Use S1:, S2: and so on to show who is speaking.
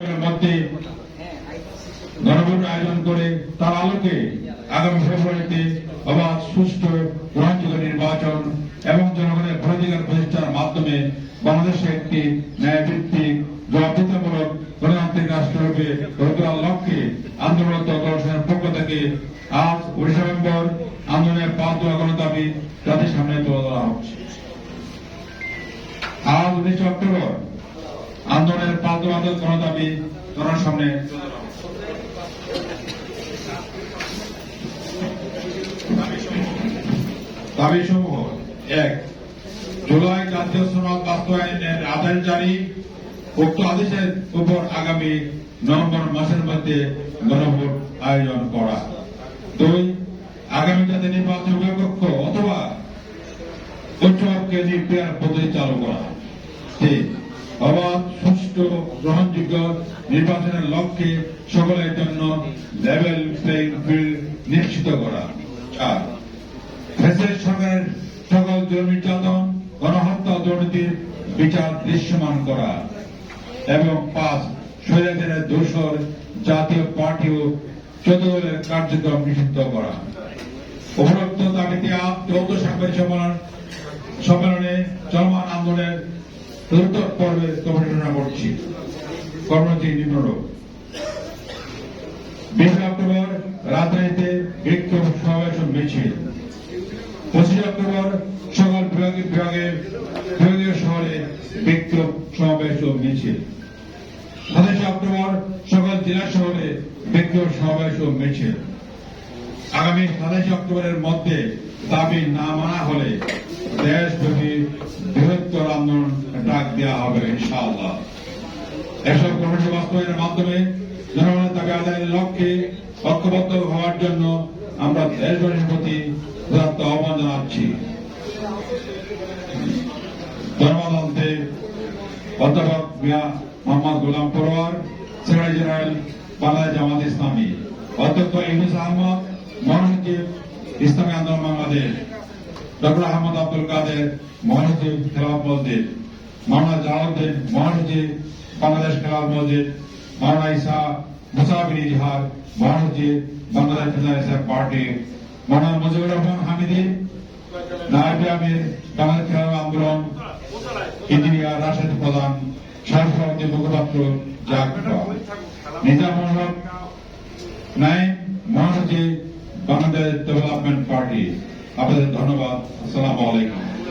S1: মধ্যে গণভোট আয়োজন করে তার আলোকে আগামী ফেব্রুয়ারিতে অবাধ সুষ্ঠু গ্রহণযোগ্য নির্বাচন এবং জনগণের ভোটাধিকার প্রতিষ্ঠার মাধ্যমে বাংলাদেশে একটি ন্যায়ভিত্তিক জবাবদিহিতামূলক গণতান্ত্রিক রাষ্ট্ররূপে গড়ে তোলার লক্ষ্যে আন্দোলনরত দর্শনের পক্ষ থেকে আজ 19 নভেম্বর আন্দোলনের 5 দফা গণদাবি জাতির সামনে তুলে ধরা হচ্ছে। আজ 19 অক্টোবর আন্দোলনের 5 দফা গণদাবি জনগণের সামনে দাবি সমূহ: 1. জুলাই জাতীয় সনদ বাস্তবায়নের আদেশ জারি, উক্ত আদেশের উপর আগামী নভেম্বর মাসের মধ্যে গণভোট আয়োজন করা। 2. আগামী জাতীয় নির্বাচন কক্ষ অথবা উৎসবকে নির্ক্রিয়ার পদ্ধতি চালু করা। 3. অবাধ সুষ্ঠু গ্রহণযোগ্য নির্বাচনের লক্ষ্যে সকলের জন্য লেভেল প্লেইং ফিল্ড নিশ্চিত করা। 4. ফ্যাসিস্ট সরকারের সকল জুলুম নির্যাতন, গণহত্যা, দুর্নীতির বিচার দৃশ্যমান করা। এবং 5. স্বৈরাচারের দোসর জাতীয় পার্টি ও 14 দলের কার্যক্রম নিষিদ্ধ করা। উপরোক্ত দাবিতে আজ 14 সাংবাদিক সম্মেলনে চলমান আন্দোলনের চতুর্থ পর্বের কর্মসূচনা করছি। কর্মসূচি নিম্নরূপ: 20 অক্টোবর রাজধানীতে বিক্ষোভ সমাবেশ ও মিছিল। 25 অক্টোবর সকল বিভাগীয় শহরে বিক্ষোভ সমাবেশ ও মিছিল। 27 অক্টোবর সকল জেলা শহরে বিক্ষোভ সমাবেশ ও মিছিল। আগামী 27 অক্টোবরের মধ্যে দাবি না মানা হলে দেশব্যাপী বৃহত্তর আন্দোলন ডাক দেওয়া হবে ইনশাআল্লাহ। এসব কর্মসূচি বাস্তবায়নের মাধ্যমে জনগণের দাবি আদায়ের লক্ষ্যে ঐক্যবদ্ধ হওয়ার জন্য আমরা দেশবাসীর প্রতি আহ্বান জানাচ্ছি। ধন্যবাদ। অধ্যাপক মিয়া মোহাম্মদ গোলাম পরোয়ার, সেক্রেটারি জেনারেল বাংলাদেশ জামাত ইসলামী। অধ্যক্ষ ইউনুস আহমদ, মহাসচিব ইসলামী আন্দোলন বাংলাদেশ। ডক্টর আহমদ আব্দুল কাদের, মহাসচিব খেলাফত মসজিদ। মাওলানা জালালউদ্দিন, মহাসচিব বাংলাদেশ খেলাফত মসজিদ। মাওলানা ইসা মুসাবির ইজহার, মহাসচিব বাংলাদেশ ফেডারেশন পার্টি। মাওলানা মুজিবুর রহমান হামিদি, নায়েবে আমির বাংলাদেশ খেলাফত আন্দোলন। ইঞ্জিনিয়ার রাশেদ প্রধান, সহসভাপতি মুখপাত্র জাগবা। নিজামুল হক নাইম, মহাসচিব বাংলাদেশ ডেভেলপমেন্ট পার্টি। আপনাদের ধন্যবাদ। আসসালামু আলাইকুম।